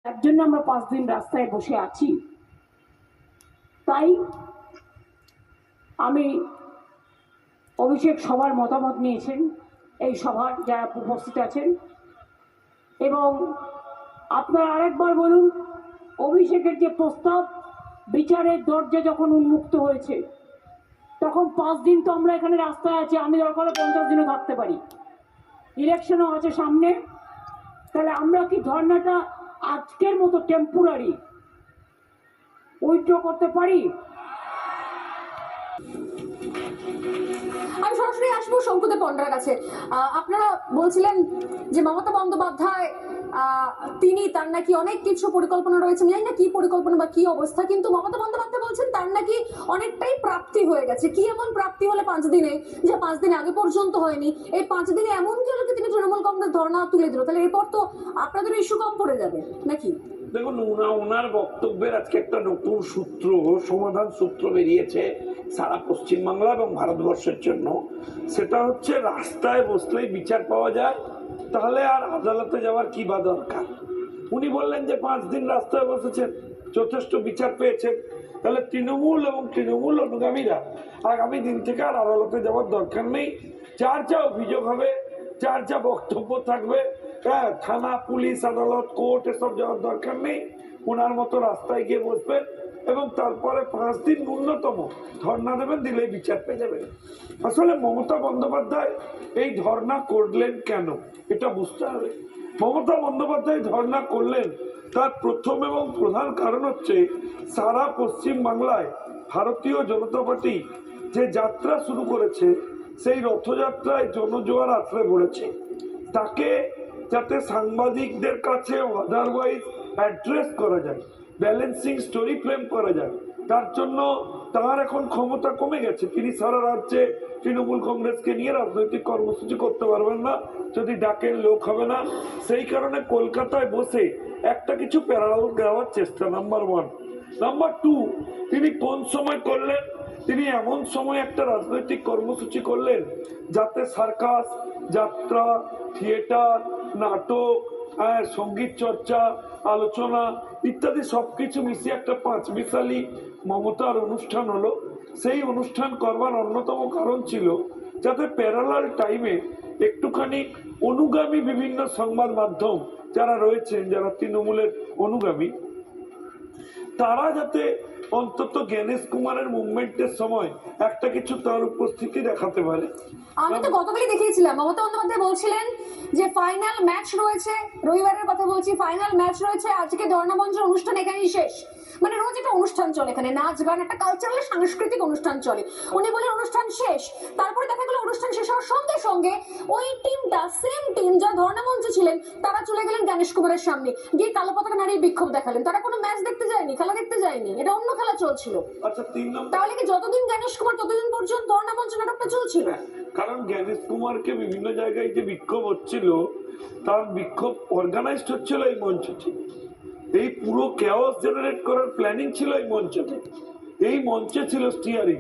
তার জন্য আমরা 5 দিন রাস্তায় বসে আছি। তাই আমি অভিষেক সবার মতামত নিয়েছেন, এই সভার যারা উপস্থিত আছেন, এবং আপনারা আরেকবার বলুন, অভিষেকের যে প্রস্তাব, বিচারের দরজা যখন উন্মুক্ত হয়েছে তখন 5 দিন তো আমরা এখানে রাস্তায় আছি, আমি দরকার হলে 50 দিনও থাকতে পারি, ইলেকশনও আছে সামনে। তাহলে আমরা কি ধর্নাটা আজকের মতো টেম্পোরারি উইথড্র করতে পারি? আমি সরাসরি আসবো শঙ্কুতে পণ্ডার কাছে। আপনারা বলছিলেন যে মমতা বন্দ্যোপাধ্যায় তিনি তার নাকি অনেক কিছু পরিকল্পনা রয়েছে, জানি না কি পরিকল্পনা বা কি অবস্থা, কিন্তু মমতা বন্দ্যোপাধ্যায় বলছেন তার নাকি অনেকটাই প্রাপ্তি হয়ে গেছে। কি এমন প্রাপ্তি হলে 5 দিনে, যে 5 দিন আগে পর্যন্ত হয়নি, এই 5 দিনে এমন কি হলো তিনি তৃণমূল কংগ্রেস ধর্ণা তুলে দিল? তাহলে এরপর তো আপনাদের ইস্যু কম পড়ে যাবে নাকি? দেখুন, ওনার বক্তব্যের আজকে একটা নতুন সূত্র, সমাধান সূত্র বেরিয়েছে সারা পশ্চিমবাংলা এবং ভারতবর্ষের জন্য। সেটা হচ্ছে রাস্তায় বসলেই বিচার পাওয়া যায়, তাহলে আর আদালতে যাওয়ার কি বা দরকার। উনি বললেন যে 5 দিন রাস্তায় বসেছেন, যথেষ্ট বিচার পেয়েছেন, তাহলে তৃণমূল এবং তৃণমূল অনুগামীরা আগামী দিন থেকে আর আদালতে যাওয়ার দরকার নেই। যার যা অভিযোগ হবে, যার যা বক্তব্য থাকবে, হ্যাঁ, থানা, পুলিশ, আদালত, কোর্ট এসব যাওয়ার দরকার নেই। ওনার মতো রাস্তায় গিয়ে বসবেন এবং তারপরে 5 দিন ন্যূনতম ধর্ণা দেবেন, দিলেই বিচার পেয়ে যাবেন। আসলে মমতা বন্দ্যোপাধ্যায় এই ধর্ণা করলেন কেন, এটা বুঝতে হবে। মমতা বন্দ্যোপাধ্যায় ধর্ণা করলেন তার প্রথম এবং প্রধান কারণ হচ্ছে, সারা পশ্চিম বাংলায় ভারতীয় জনতা পার্টি যে যাত্রা শুরু করেছে, সেই রথযাত্রায় জনজোয়ার আছড়ে পড়েছে। তাকে যাতে সাংবাদিকদের কাছে আদারওয়াইজ অ্যাড্রেস করা যায়, ব্যালেন্সিং স্টোরি ফ্রেম করা যায়, তার জন্য তার এখন ক্ষমতা কমে গেছে। তিনি সারা রাজ্যে তৃণমূল কংগ্রেসকে নিয়ে রাজনৈতিক কর্মসূচি করতে পারবেন না, যদি ডাকেন লোক হবে না। সেই কারণে কলকাতায় বসে একটা কিছু প্যারালাল দেওয়ার চেষ্টা, নাম্বার 1। নাম্বার 2, তিনি কোন সময় করলেন? তিনি এমন সময় একটা রাজনৈতিক কর্মসূচি করলেন যাতে সার্কাস, যাত্রা, থিয়েটার, নাটক, সঙ্গীত চর্চা, আলোচনা ইত্যাদি সবকিছু মিশিয়ে একটা 5 মিশালি মমতার অনুষ্ঠান হলো। সেই অনুষ্ঠান করবার অন্যতম কারণ ছিল যাতে প্যারালাল টাইমে একটুখানি অনুগামী বিভিন্ন সংবাদ মাধ্যম যারা রয়েছেন, যারা তৃণমূলের অনুগামী, তারা যাতে অন্তত জ্ঞানেশ কুমারের মুভমেন্টের সময় একটা কিছু তার উপস্থিতি দেখাতে পারে। আমি তো গতকালই দেখিয়েছিলাম, মমতা বন্দ্যোপাধ্যায় বলছিলেন যে ফাইনাল ম্যাচ রয়েছে, রবিবারের কথা বলছি, ফাইনাল ম্যাচ রয়েছে, আজকে ধর্ণা মঞ্চের অনুষ্ঠান এখানেই শেষ। মানে রোজ একটা অনুষ্ঠান চলে, এখানে নাচ গান, একটা কালচারাল সাংস্কৃতিক অনুষ্ঠান চলে। উনি বলে অনুষ্ঠান শেষ, তারপরে দেখা গেল অনুষ্ঠান শেষ হওয়ার সঙ্গে সঙ্গে ওই টিমটা, সেম টিম যা ধর্ণা মঞ্চে ছিলেন, তারা চলে গেলেন জ্ঞানেশ কুমারের সামনে গিয়ে কালো পতাকা নাড়িয়ে বিক্ষোভ দেখালেন। তারা কোনো ম্যাচ দেখতে যায়নি, খেলা দেখতে যায়নি, এটা অন্য খেলা চলছিল। আচ্ছা, 3 নম্বর, তাহলে কি যতদিন জ্ঞানেশ কুমার ততদিন পর্যন্ত ধর্ণা মঞ্চ নাটকটা চলছিল? কারণ জ্ঞানেশ কুমারকে বিভিন্ন জায়গায় যে বিক্ষোভ হচ্ছিল, তার বিক্ষোভ অর্গানাইজড হচ্ছিল এই মঞ্চটি। এই পুরো কেওস জেনারেট করার প্ল্যানিং ছিল এই মঞ্চটি। এই মঞ্চে ছিল স্টিয়ারিং,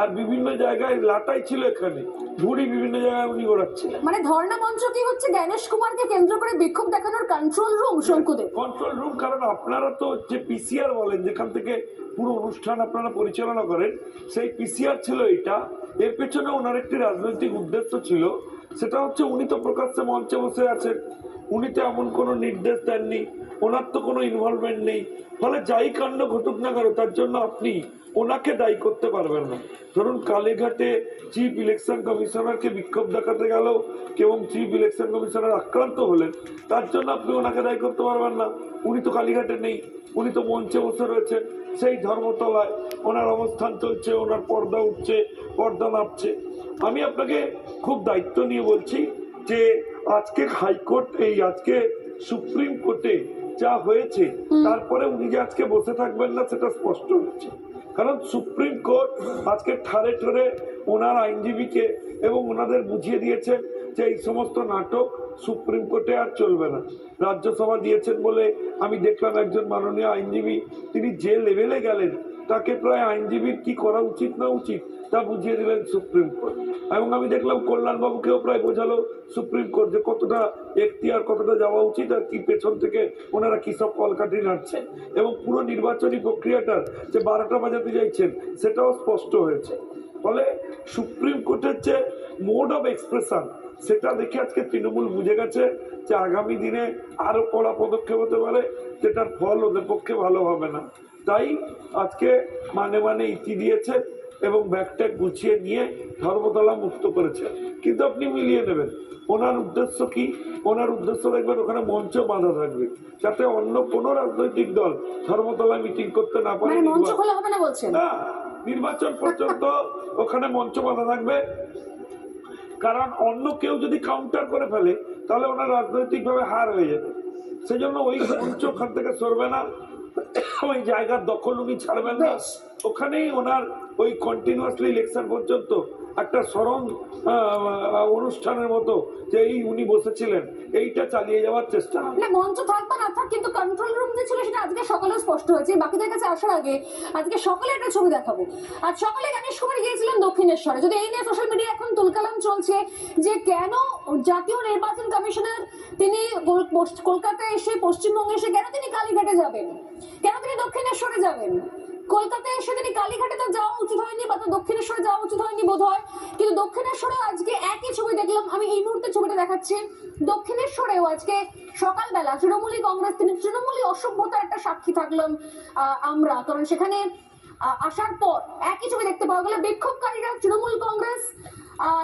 আর বিভিন্ন জায়গায় লাটাই ছিল, এখানে ঘুড়ি বিভিন্ন জায়গায় উনি ওড়াচ্ছিলেন। মানে ধর্ণা মঞ্চ কি হচ্ছে জ্ঞানেশ কুমারকে কেন্দ্র করে বিক্ষোভ দেখানোর control room Sankudeb? Control room, কারণ আপনারা তো যে পিসিআর বলেন, যেখান থেকে পুরো অনুষ্ঠান আপনারা পরিচালনা করেন, সেই পিসিআর ছিল এটা। এর পেছনে ওনার একটি রাজনৈতিক উদ্দেশ্য ছিল, সেটা হচ্ছে উনি তো প্রকাশ্যে মঞ্চে বসে আছেন, উনি তো এমন কোনো নির্দেশ দেননি, ওনার তো কোনো ইনভলভমেন্ট নেই। ফলে যাই কাণ্ড ঘটুক না কেন, তার জন্য আপনি ওনাকে দায়ী করতে পারবেন না। ধরুন, কালীঘাটে চিফ ইলেকশন কমিশনারকে বিক্ষোভ দেখাতে গেল এবং চিফ ইলেকশন কমিশনার আক্রান্ত হলেন, তার জন্য আপনি ওনাকে দায়ী করতে পারবেন না। উনি তো কালীঘাটে নেই, উনি তো মঞ্চে বসে রয়েছেন, সেই ধর্মতলায় ওনার অবস্থান চলছে, ওনার পর্দা উঠছে, পর্দা নামছে। আমি আপনাকে খুব দায়িত্ব নিয়ে বলছি যে আজকে হাইকোর্ট, আজকে সুপ্রিম কোর্টে যা হয়েছে, তারপরে উনি যে আজকে বসে থাকবেন না সেটা স্পষ্ট হচ্ছে। কারণ সুপ্রিম কোর্ট আজকে ঠারে ঠারে ওনার আইনজীবীকে এবং ওনাদের বুঝিয়ে দিয়েছেন যে এই সমস্ত নাটক সুপ্রিম কোর্টে আর চলবে না। রাজ্যসভা দিয়েছেন বলে আমি দেখলাম একজন মাননীয় আইনজীবী তিনি যে লেভেলে গেলেন তাকে প্রায় আইনজীবীর কি করা উচিত না উচিত তা বুঝিয়ে দিলেন সুপ্রিম কোর্ট। এবং আমি দেখলাম কল্যাণবাবুকেও প্রায় বোঝালো সুপ্রিম কোর্ট যে কতটা এখতিয়ার, কতটা যাওয়া উচিত, আর কি পেছন থেকে ওনারা কি সব কলকাঠি নাড়ছেন, এবং পুরো নির্বাচনী প্রক্রিয়াটার যে 12টা বাজাতে চাইছেন সেটাও স্পষ্ট হয়েছে। ফলে সুপ্রিম কোর্টের যে মোড অফ এক্সপ্রেশন সেটা দেখে আজকে তৃণমূল বুঝে গেছে যে আগামী দিনে আরো কড়া পদক্ষেপ হতে পারে, যেটার ফল ওদের পক্ষে ভালো হবে না। তাই আজকে মানে ইতি দিয়েছে এবং ব্যাগট্যাগ গুছিয়ে নিয়ে ধর্মতলা মুক্ত করেছে। কিন্তু আপনি মিলিয়ে নেবেন ওনার উদ্দেশ্য কি। ওনার উদ্দেশ্য দেখবেন ওখানে মঞ্চ বাঁধা থাকবে যাতে অন্য কোনো রাজনৈতিক দল ধর্মতলা মিটিং করতে না পারে। মানে মঞ্চ খোলা হবে না বলছেন? না, নির্বাচন পর্যন্ত ওখানে মঞ্চ বাঁধা থাকবে, কারণ অন্য কেউ যদি কাউন্টার করে ফেলে তাহলে ওনার রাজনৈতিক ভাবে হার হয়ে যাবে। সেজন্য ওই মঞ্চ ওখান থেকে সরবে না, ওই জায়গার দখল উনি ছাড়বেন না। ওখানেই ওনার ওই কন্টিনিউয়াসলি ইলেকশন পর্যন্ত একটা স্মরণ অনুষ্ঠানের মতো যে এই উনি বসেছিলেন এইটা চালিয়ে যাওয়ার চেষ্টা। না, মঞ্চ থাকবে না থাক, কিন্তু কন্ট্রোল রুম যে ছিল সেটা আজকে সকালে স্পষ্ট হয়েছে। বাকিদের কাছে আসার আগে আজকে সকালে একটা ছবি দেখাবো। আর সকালে গণেশ কুমার গিয়েছিলেন দক্ষিণেশ্বরে, যদি এই নিয়ে সোশ্যাল মিডিয়া এখন তুলকালাম চলছে যে কেন জাতীয় নির্বাচন কমিশনার তিনি কলকাতায় এসে, পশ্চিমবঙ্গে এসে কেন তিনি কালীঘাটে যাবেন, কেন তিনি দক্ষিণেশ্বরে যাবেন। কলকাতায় এসে তিনি কালীঘাটে তো যাওয়া উচিত হয়নি, বা তো দক্ষিণেশ্বরে যাওয়া উচিত হয়নি বোধ হয়, কিন্তু দক্ষিণেশ্বরে আজকে একই ছবি দেখলাম। আমি এই মুহূর্তে ছবিটা দেখাচ্ছি। দক্ষিণেশ্বরেও আজকে সকালবেলা তৃণমূলী কংগ্রেস, তিনি তৃণমূলী অসভ্যতার একটা সাক্ষী থাকলাম আমরা, কারণ সেখানে আসার পর একই ছবি দেখতে পাওয়া গেল। বিক্ষোভকারীরা তৃণমূল কংগ্রেস,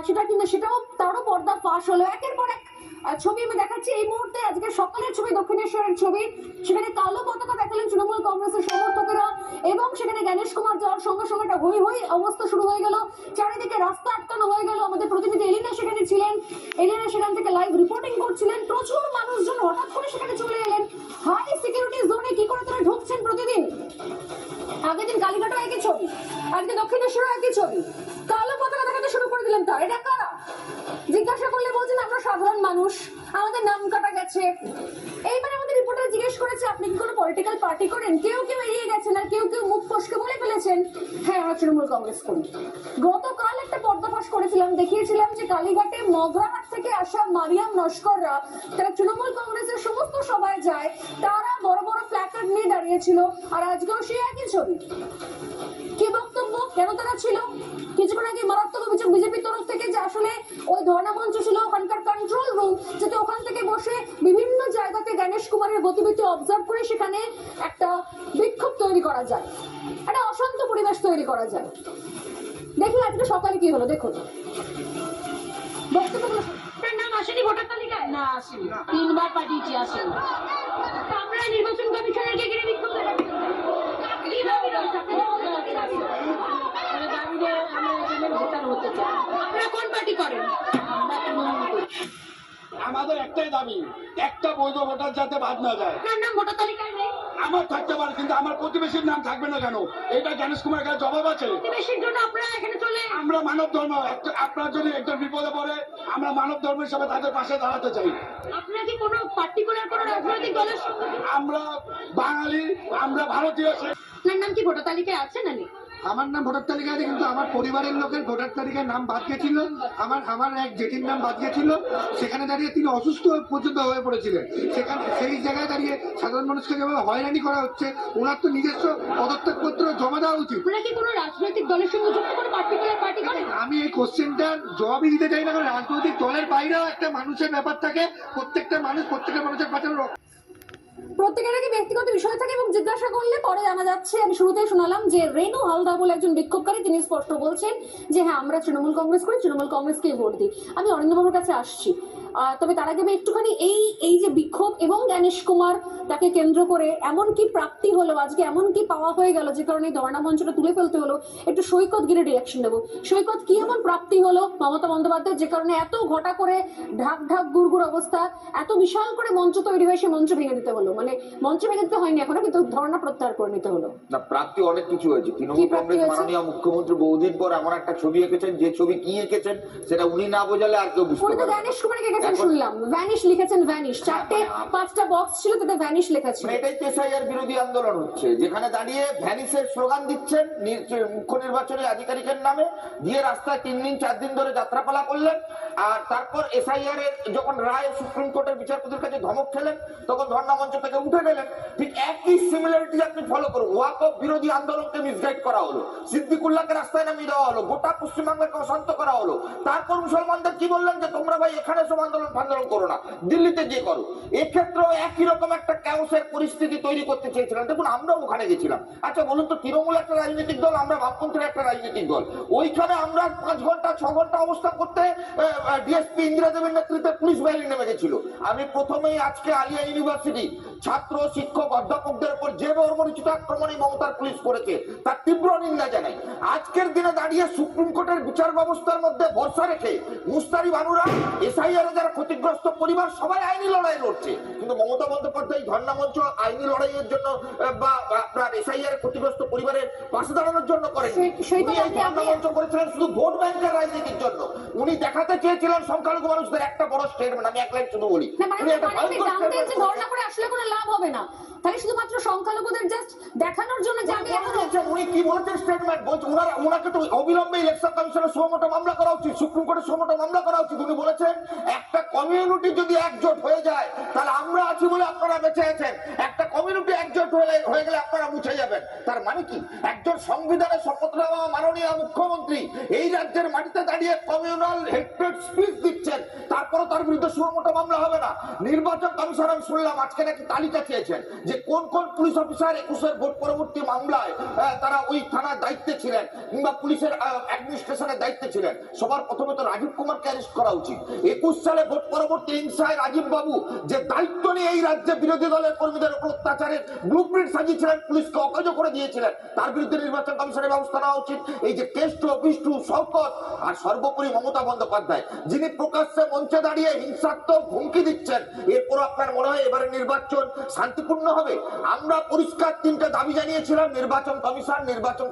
সেটা কিন্তু সেটাও তারও পর্দা ফাঁস হলো। একের পর এক ছবি আমি দেখাচ্ছি এই মুহূর্তে। আজকে সকালের ছবি, দক্ষিণেশ্বরের ছবি। সেখানে কালো পতাকা দেখালেন তৃণমূল কংগ্রেসের সমর্থকেরা, এবং সেখানে গণেশ কুমার যাওয়ার সঙ্গে সঙ্গে একটা হই হই অবস্থা শুরু হয়ে গেল, চারিদিকে রাস্তা আটকানো হয়ে গেল। আমাদের প্রতিনিধি এলিনা সেখানে ছিলেন, এলিনা সেখান থেকে লাইভ রিপোর্টিং করছিলেন। প্রচুর মানুষজন হঠাৎ করে সেখানে চলে এলেন। হাই সিকিউরিটি জোনে কি করে তারা ঢুকছেন প্রতিদিন। আগের দিন কালীঘাটও একই ছবি, আজকে দক্ষিণেশ্বরও একই ছবি। কালো পতাকা দেখাতে শুরু করে দিলেন। তার এটা কারা জিজ্ঞাসা করলে বলছেন আমরা সাধারণ মানুষ, আমাদের নাম কাটা গেছে। এইবার আমাদের রিপোর্টার জিজ্ঞেস করেছে আপনি কি কোনো পলিটিক্যাল পার্টি করেন। কেউ কেউ এড়িয়ে গেছেন, আর কেউ কেউ মুখ ফসকে বলে ফেলেছেন হ্যাঁ আমরা তৃণমূল কংগ্রেস করি। গতকাল একটা পর্দাফাশ করেছিলাম, দেখিয়েছিলাম যে কালীঘাটে মগরাহাট থেকে আসা মারিয়াম নস্কররা তারা তৃণমূল কংগ্রেসের সমস্ত সভায় যায়, তারা বড় বড় প্ল্যাকার্ড নিয়ে দাঁড়িয়েছিল। আর আজকেও সে একই ছবি। কি বক্তব্য, কেন তারা ছিল? কিছুক্ষণ আগে মারাত্মক অভিযোগ বিজেপির তরফ থেকে যে আসলে ওই ধর্ণা মঞ্চ ছিল ওখানকার কন্ট্রোল রুম, যাতে ওখান থেকে বসে বিভিন্ন জায়গাতে গণেশ কুমারের গতিবিধি অবজার্ভ করে সেখানে একটা বিক্ষোভ তৈরি করা যায়, একটা অশান্ত পরিবেশ তৈরি করা যায়। দেখি আজকে সকালে কি হলো, দেখুন বক্তব্যগুলো। আপনার নাম আসেনি ভোটার তালিকায়? না, আসেনি। 3 বার পাঠিয়েছি, আসেনি। আমরা নির্বাচন কমিশনারকে ঘিরে বিক্ষোভ দেখাচ্ছি। কি দাবি রয়েছে আপনার? মানে দাবিতে আমি এখানে ভোটার হতে চাই। আপনারা কোন পার্টি করেন? আমরা তৃণমূল করি। আমাদের একটাই দাবি, একটা বৈধ ভোটার যাতে বাদ না যায়। আপনার নাম ভোটার তালিকায় নেই? আমার থাকতে পারে, কিন্তু আমার প্রতিবেশীর নাম থাকবে না কেন? এটা গণেশ কুমার কাছে জবাব আছে। প্রতিবেশীর জন্য আপনারা এখানে চলে আমরা মানব ধর্ম, আপনার যদি একটা বিপদে পড়ে আমরা মানব ধর্ম হিসাবে তাদের পাশে দাঁড়াতে চাই। আপনারা কি কোনো পার্টিকুলার কোনো রাজনৈতিক দলের সঙ্গে? আমরা বাঙালি, আমরা ভারতীয়। আপনার নাম কি ভোটার তালিকায় আছে না নেই? আমার নাম ভোটার তালিকায় আছে, কিন্তু আমার পরিবারের লোকের ভোটার তালিকায় নাম বাদ গেছিল। আমার এক জেঠির নাম বাদ গেছিল। সেখানে দাঁড়িয়ে তিনি অসুস্থ পর্যন্ত হয়ে পড়েছিলেন। সেখানে সেই জায়গায় দাঁড়িয়ে সাধারণ মানুষকে যেভাবে হয়রানি করা হচ্ছে, ওনার তো নিজস্ব পদত্যাগপত্র জমা দেওয়া উচিত। আপনারা কি কোনো রাজনৈতিক দলের সঙ্গে যুক্ত কোনো পার্টিকুলার পার্টি করেন? আমি এই কোশ্চেনটার জবাবই দিতে চাই না, কারণ রাজনৈতিক দলের বাইরেও একটা মানুষের ব্যাপার থাকে। প্রত্যেকটা মানুষের পাশে প্রত্যেকের আগে ব্যক্তিগত বিষয় থাকে এবং জিজ্ঞাসা করলে পরে জানা যাচ্ছে। আমি শুরুতেই শোনালাম যে রেনু হালদার বলে একজন বিক্ষোভকারী, তিনি স্পষ্ট বলছেন যে হ্যাঁ আমরা তৃণমূল কংগ্রেস করি, তৃণমূল কংগ্রেসকে ভোট দিই। আমি অরিন্দবাবুর কাছে আসছি, তবে তার আগে আমি একটুখানি এই যে বিক্ষোভ এবং গণেশ কুমার তাকে কেন্দ্র করে এমন কি প্রাপ্তি হলো আজকে, এমন কি পাওয়া হয়ে গেল যে কারণে ধর্ণা মঞ্চটা তুলে ফেলতে হলো, একটু সৈকত গিরে রিয়াকশন দেবো। সৈকত, কি এমন প্রাপ্তি হলো মমতা বন্দ্যোপাধ্যায়ের যে কারণে এত ঘটা করে ঢাক ঢাক গুড়গুড় অবস্থা, এত বিশাল করে মঞ্চ তৈরি হয়ে সে মঞ্চ ভেঙে দিতে হলো? মানে মঞ্চ ভেঙে দিতে হয়নি এখনো, কিন্তু ধর্ণা প্রত্যাহার করে নিতে হলো। না, প্রাপ্তি অনেক কিছু হয়েছে। কি তৃণমূল প্রাপ্তি কংগ্রেস হয়েছে? মাননীয় মুখ্যমন্ত্রী বহুদিন পর এমন একটা ছবি এঁকেছেন, যে ছবি কি এঁকেছেন সেটা উনি না বোঝালে আর কেউ বুঝতে উনি তো পারবে না। গণেশ কুমারকে লিখেছেন শুনলাম, ভ্যানিশ লিখেছেন, ভ্যানিশ 4-5টা বক্স ছিল, তাতে ভ্যানিশ লেখা ছিল। মানে এটাই এসআইআর বিরোধী আন্দোলন হচ্ছে, যেখানে দাঁড়িয়ে ভ্যানিসের স্লোগান দিচ্ছেন মুখ্য নির্বাচনী আধিকারিকের নামে, দিয়ে রাস্তায় 3 দিন 4 দিন ধরে যাত্রাপালা করলেন। আর তারপর এসআইআর এর যখন রায় সুপ্রিম কোর্টের বিচারপতির কাছে ধমক খেলেন, তখন ধর্ণা মঞ্চ থেকে উঠে গেলেন। ঠিক একই সিমিলারিটি আপনি ফলো করুন। ওয়াকফ বিরোধী আন্দোলনকে মিসগাইড করা হলো, সিদ্দিকুল্লাহকে রাস্তায় নামিয়ে দেওয়া হলো, গোটা পশ্চিমবাংলাকে অশান্ত করা হলো। তারপর মুসলমানদের কি বললেন যে তোমরা ভাই এখানে সব আন্দোলন করো না, দিল্লিতে গিয়ে করো। এক্ষেত্রেও একই রকম একটা ক্যাওসের পরিস্থিতি তৈরি করতে চেয়েছিলেন। দেখুন, আমরাও ওখানে গেছিলাম। আচ্ছা বলুন তো, তৃণমূল একটা রাজনৈতিক দল, আমরা বামপন্থীর একটা রাজনৈতিক দল, ওইখানে আমরা 5 ঘন্টা 6 ঘন্টা অবস্থান করতে ডিএসপি ইন্দিরা দেবীর নেতৃত্বে পুলিশ বাহিনী নেমে গেছিল। আমি প্রথমেই আজকে আলিয়া ইউনিভার্সিটি ছাত্র শিক্ষক অধ্যাপকদের উপর যে বর্বরোচিত আক্রমণে মমতার পুলিশ করেছে তার তীব্র নিন্দা জানাই। আজকের দিনে দাঁড়িয়ে সুপ্রিম কোর্টের বিচার ব্যবস্থার মধ্যে ভরসা রেখে মুস্তারি বানুরা, এসআইআর যারা ক্ষতিগ্রস্ত পরিবার, সবাই আইনি লড়াই লড়ছে, কিন্তু মমতা বন্দ্যোপাধ্যায় ধর্ণা মঞ্চ আইনি লড়াইয়ের জন্য বা আপনার এসআইআর ক্ষতিগ্রস্ত পরিবারের পাশে দাঁড়ানোর জন্য করেন। উনি এই ধর্ণা মঞ্চ করেছিলেন শুধু ভোট ব্যাংকের রাজনীতির জন্য। উনি দেখাতে চেয়েছিলেন সংখ্যালঘু মানুষদের একটা বড় স্টেটমেন্ট। আমি এক লাইন শুধু বলি, উনি একটা ভয়ঙ্কর জানতেন যে statement ধর্ণা করে আসলে কোনো লাভ হবে না, তাহলে শুধুমাত্র সংখ্যালঘুদের জাস্ট দেখানোর জন্য যাবে। উনি কি বলছেন স্টেটমেন্ট বলছে, ওনাকে তো অবিলম্বে ইলেকশন কমিশনের সুমোটো মামলা করা উচিত, সুপ্রিম কোর্টের সুমোটো মামলা করা উচিত। উনি বলেছেন একটা কমিউনিটি যদি একজোট হয়ে যায় তাহলে আমরা আছি বলে আপনারা বেঁচে আছেন, একটা কমিউনিটি একজোট হয়ে গেলে আপনারা মুছে যাবেন। তার মানে কি, একজন সংবিধানে শপথ নেওয়া মাননীয় মুখ্যমন্ত্রী এই রাজ্যের মাটিতে দাঁড়িয়ে কমিউনাল হেট্রেড স্পিচ দিচ্ছেন, তারপরে তার বিরুদ্ধে সুমোটো মামলা হবে না? নির্বাচন কমিশন আমি শুনলাম আজকে নাকি তালিকা চেয়েছেন যে কোন কোন পুলিশ অফিসার 21 ভোট পরবর্তী মামলায় তারা ওই থানার দায়িত্বে ছিলেন কিংবা পুলিশের অ্যাডমিনিস্ট্রেশনের দায়িত্বে ছিলেন। সবার প্রথমে তো রাজীব কুমারকে অ্যারেস্ট করা উচিত। 21 সালে ভোট পরবর্তী হিংসায় রাজীব বাবু যে দায়িত্ব নিয়ে এই রাজ্যে বিরোধী দলের কর্মীদের উপর অত্যাচারের ব্লুপ্রিন্ট সাজিয়েছিলেন, পুলিশকে অকেজ করে দিয়েছিলেন, তার বিরুদ্ধে নির্বাচন কমিশনের ব্যবস্থা নেওয়া উচিত। এই যে কেষ্ট, বিষ্টু, শওকত আর সর্বোপরি মমতা বন্দ্যোপাধ্যায়, যিনি প্রকাশ্যে মঞ্চে দাঁড়িয়ে হিংসাত্মক হুমকি দিচ্ছেন, এরপর আপনার মনে হয় এবারে নির্বাচন শান্তিপূর্ণ হবে? আমরা পরিষ্কার 3টে দাবি জানিয়েছিলাম: নির্বাচন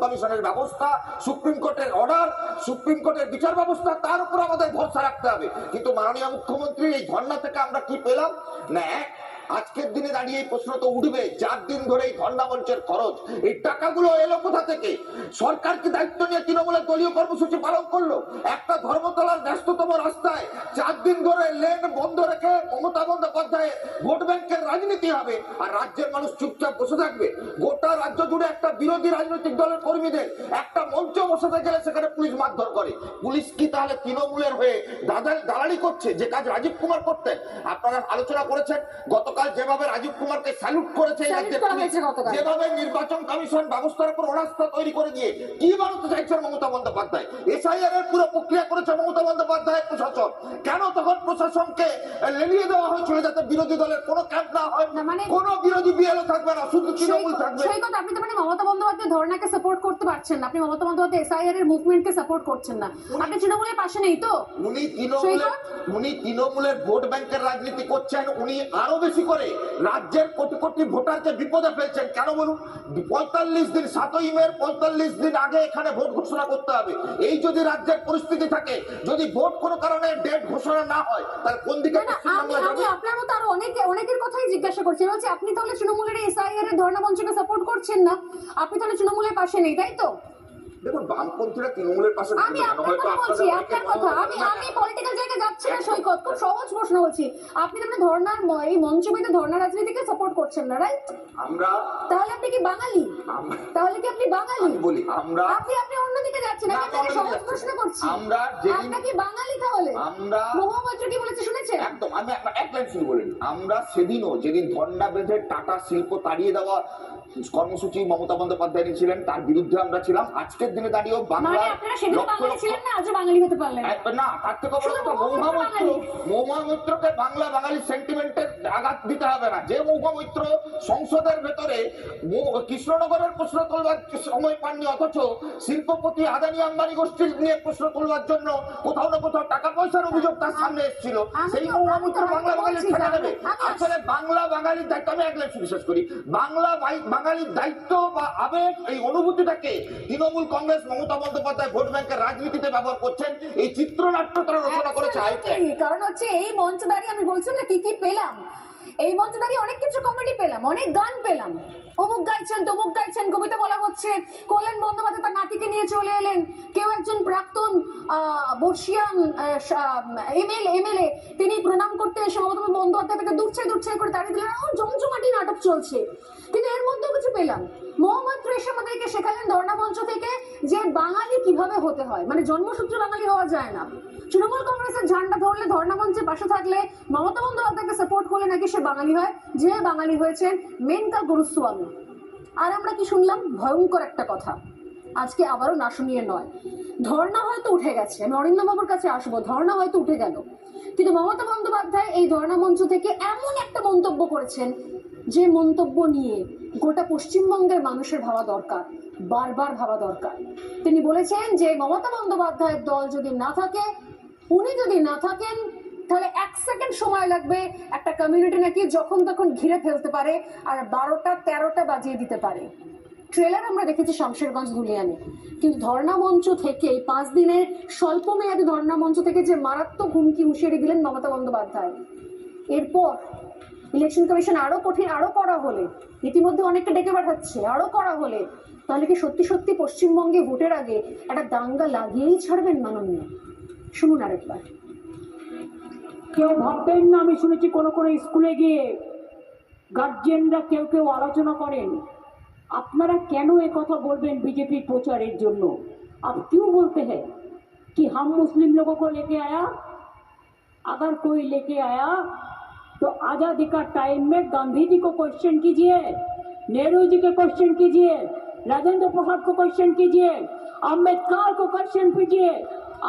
কমিশনের ব্যবস্থা, সুপ্রিম কোর্টের অর্ডার, সুপ্রিম কোর্টের বিচার ব্যবস্থা, তার উপর আমাদের ভরসা রাখতে হবে। কিন্তু মাননীয় মুখ্যমন্ত্রী এই ধর্ণা থেকে আমরা কি পেলাম না? আজকের দিনে দাঁড়িয়ে এই প্রশ্ন তো উঠবে, 4 দিন ধরে এই ধর্ণা মঞ্চের খরচ, এই টাকাগুলো এলো কোথা থেকে? সরকার কি দায়িত্ব নিয়ে তৃণমূলের দলীয় কর্মসূচি পালন করলো? একটা ধর্মতলার ব্যস্ততম রাস্তায় 4 দিন ধরে লেন বন্ধ রেখে মমতা বন্দ্যোপাধ্যায় ভোট ব্যাংকের রাজনীতি হবে আর রাজ্যের মানুষ চুপচাপ বসে থাকবে? গোটা রাজ্য জুড়ে একটা বিরোধী রাজনৈতিক দলের কর্মীদের একটা মঞ্চ বসাতে গেলে সেখানে পুলিশ মারধর করে। পুলিশ কি তাহলে তৃণমূলের হয়ে দালালি করছে, যে কাজ রাজীব কুমার করতেন? আপনারা আলোচনা করেছেন গতকাল যেভাবে রাজীব কুমারকে স্যালুট করেছে, যেভাবে নির্বাচন কমিশন ব্যবস্থার উপর অনাস্থা তৈরি করে দিয়ে কি বানাতে চাইছেন মমতা বন্দ্যোপাধ্যায়? এসআইআর এর পুরো প্রক্রিয়া করেছে মমতা বন্দ্যোপাধ্যায় প্রশাসন। কেন তখন প্রশাসনকে লেলিয়ে দেওয়া হয়েছিল যাতে বিরোধী দলের কোনো ক্যাম্প না হয়, কোনো বিরোধী বিএলও থাকবে না, শুধু তৃণমূল থাকবে? সৈকত, আপনি তো মানে মমতা বন্দ্যোপাধ্যায় ধর্ণাকে সাপোর্ট করতে পারছেন না, আপনি মমতা বন্দ্যোপাধ্যায় এসআইআর এর মুভমেন্টকে সাপোর্ট করছেন না, আপনি তৃণমূলের পাশে নেই তো? উনি তৃণমূলের ভোট ব্যাংকের রাজনীতি করছেন। উনি আরো বেশি করে রাজ্যের কোটি কোটি ভোটারকে বিপদে ফেলছেন। কেন বলুন? 45 দিন, 7ই মে 45 দিন আগে এখানে ভোট ঘোষণা করতে হবে। এই যদি রাজ্যের পরিস্থিতি থাকে, যদি ভোট কোনো কারণে ডেট ঘোষণা না হয়, তাহলে কোন দিকে আমি আপনার মতো আরো অনেকের কথাই জিজ্ঞাসা করছি। বলছি আপনি তাহলে তৃণমূলের এসআইআর এর ধর্ণা মঞ্চকে সাপোর্ট করছেন না, আপনি তাহলে তৃণমূলের পাশে নেই, তাই তো? দেখুন, বামপন্থীরা তৃণমূলের পাশে, আমি আপনার কথা বলছি, আপনার কথা, আমি পলিটিক্যাল জায়গায় যাচ্ছি না সৈকত, খুব সহজ প্রশ্ন বলছি। আপনি তো ধর্ণার এই মঞ্চবিতে ধর্ণা রাজনীতিকে সাপোর্ট করছেন না, রাইট? আমরা তাহলে আপনি কি বাঙালি? তাহলে কি আপনি বাঙালি? বলি আমরা, আপনি অন্যদিকে যাচ্ছেন। আমি আপনাকে সহজ প্রশ্ন করছি, আমরা আপনি কি বাঙালি? তাহলে আমরা মহামৈত্র কি বলেছে শুনেছেন? একদম, আমি এক লাইন শুরু বলি। আমরা সেদিনও যেদিন ধর্ণা বেঁধে টাটা শিল্প তাড়িয়ে দেওয়া কর্মসূচি মমতা বন্দ্যোপাধ্যায় নিয়েছিলেন, তার বিরুদ্ধে আমরা ছিলাম। আজকের দিনে দাঁড়িয়েও বাংলা ছিলেন না, আজও বাঙালি হতে পারলেন না। তার থেকে মহুয়া মৈত্রকে বাঙালি সেন্টিমেন্টের আঘাত দিতে হবে না। যে মহুয়া মৈত্র সংসদের ভেতরে কৃষ্ণনগরের প্রশ্ন তোলবার সময় পাননি, অথচ শিল্পপতি আদানি আম্বানি গোষ্ঠীর নিয়ে প্রশ্ন তোলবার জন্য কোথাও না কোথাও টাকা পয়সার অভিযোগ তার সামনে এসেছিল, সেই মহুয়া মৈত্র বাংলা বাঙালির ছেড়ে দেবে? আসলে বাংলা বাঙালির দায়িত্ব, আমি একলাই বিশেষ করি, বাংলার দায়িত্ব বা আবেগ, এই অনুভূতিটাকে তৃণমূল কংগ্রেস মমতা বন্দ্যোপাধ্যায় ভোট ব্যাংকের রাজনীতিতে ব্যবহার করছেন, এই চিত্রনাট্য তারা রচনা করেছে হাইটে। কারণ হচ্ছে এই মঞ্চ দাঁড়িয়ে আমি বলছি না কি কি পেলাম, এই মঞ্চ দাঁড়িয়ে অনেক কিছু কমেডি পেলাম, অনেক গান পেলাম, অমুক গাইছেন তমুক গাইছেন, কবিতা বলা হচ্ছে, কল্যাণ বন্দ্যোপাধ্যায় তার নাতিকে নিয়ে চলে এলেন, কেউ একজন প্রাক্তন বর্ষিয়ান এমএলএ তিনি প্রণাম করতে এসে মমতা বন্দ্যোপাধ্যায় তাকে দূরছাই করে তাড়িয়ে দিলেন। জমজমাটি নাটক চলছে, কিন্তু এর মধ্যেও কিছু পেলাম। মোহাম্মদ রেশম আমাদেরকে শেখালেন ধর্ণা মঞ্চ থেকে যে বাঙালি কিভাবে হতে হয়, মানে জন্মসূত্রে বাঙালি হওয়া যায় না। তৃণমূল কংগ্রেসের ঝান্ডা ধরলে, ধর্ণা মঞ্চের পাশে থাকলে, মমতা বন্দ্যোপাধ্যায়কে সাপোর্ট করলে নাকি সে বাঙালি হয়, যে বাঙালি হয়েছেন মেনকা গুরুস্বামী। আর আমরা কি শুনলাম? ভয়ঙ্কর একটা কথা, আজকে আবারও না শুনিয়ে নয়, ধর্ণা হয়তো উঠে গেছে, আমি অরিন্দমবাবুর কাছে আসবো, ধর্ণা হয়তো উঠে গেল, কিন্তু মমতা বন্দ্যোপাধ্যায় এই ধর্ণা মঞ্চ থেকে এমন একটা মন্তব্য করেছেন যে মন্তব্য নিয়ে গোটা পশ্চিমবঙ্গের মানুষের ভাবা দরকার, বারবার ভাবা দরকার। তিনি বলেছেন যে মমতা বন্দ্যোপাধ্যায়ের দল যদি না থাকে, উনি যদি না থাকেন, তাহলে 1 সেকেন্ড সময় লাগবে একটা কমিউনিটি নাকি যখন তখন ঘিরে ফেলতে পারে আর 12টা 13টা বাজিয়ে দিতে পারে। ট্রেলার আমরা দেখেছি শামশেরগঞ্জ ধুলিয়ানে, কিন্তু ধর্ণা মঞ্চ থেকে 5 দিনের স্বল্প মেয়াদী ধর্ণা মঞ্চ থেকে যে মারাত্মক হুমকি হুঁশিয়ারি দিলেন মমতা বন্দ্যোপাধ্যায়, এরপর ইলেকশন কমিশন আরো কঠিন, আরো কড়া হলে, ইতিমধ্যে অনেকটা ডেকে পাঠাচ্ছে, আরো কড়া হলে, তাহলে কি সত্যি সত্যি পশ্চিমবঙ্গে ভোটের আগে একটা দাঙ্গা লাগিয়েই ছাড়বেন মাননীয়? শুনুন আরেকবার। কেউ ভাববেন না, আমি শুনেছি কোনো স্কুলে গিয়ে গার্জিয়ানরা কেউ আলোচনা করেন, আপনারা কেন কথা বলবেন बीजेपी প্রচারের জন্য? आप क्यों बोलते हैं कि हम मुस्लिम लोगों को लेके आया? अगर कोई लेके आया तो आजादी का टाइम में गांधी जी को क्वेश्चन कीजिए, नेहरू जी के क्वेश्चन कीजिए, राजेंद्र प्रसाद को क्वेश्चन कीजिए, अम्बेडकर को क्वेश्चन कीजिए।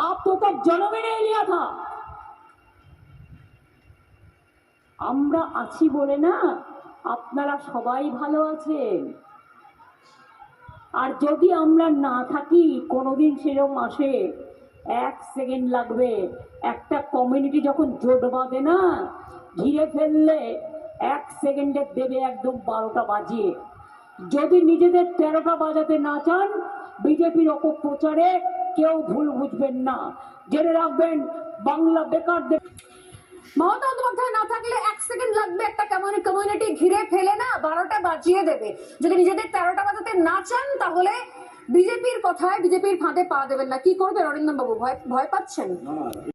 आप तो तक जन्म ही नहीं लिया था। আমরা আছি বলে না আপনারা সবাই ভালো আছেন, আর যদি আমরা না থাকি কোনোদিন সেরকম আসে, 1 সেকেন্ড লাগবে। একটা কমিউনিটি যখন জোট বাঁধে না, ঘিরে ফেললে 1 সেকেন্ডে দেবে একদম 12টা বাজিয়ে। যদি নিজেদের 13টা বাজাতে না চান, বিজেপির অপপ্রচারে কেউ ভুল বুঝবেন না, জেনে রাখবেন বাংলা বেকারদের। মমতা বন্দ্যোপাধ্যায় না থাকলে 1 সেকেন্ড লাগবে একটা কমিউনিটি ঘিরে ফেলে না 12টা বাজিয়ে দেবে। যদি নিজেদের 13টা বাজাতে না চান, তাহলে বিজেপির কথায়, বিজেপির ফাঁদে পা দেবেন না। কি করবেন অরিন্দম বাবু? ভয় পাচ্ছেন?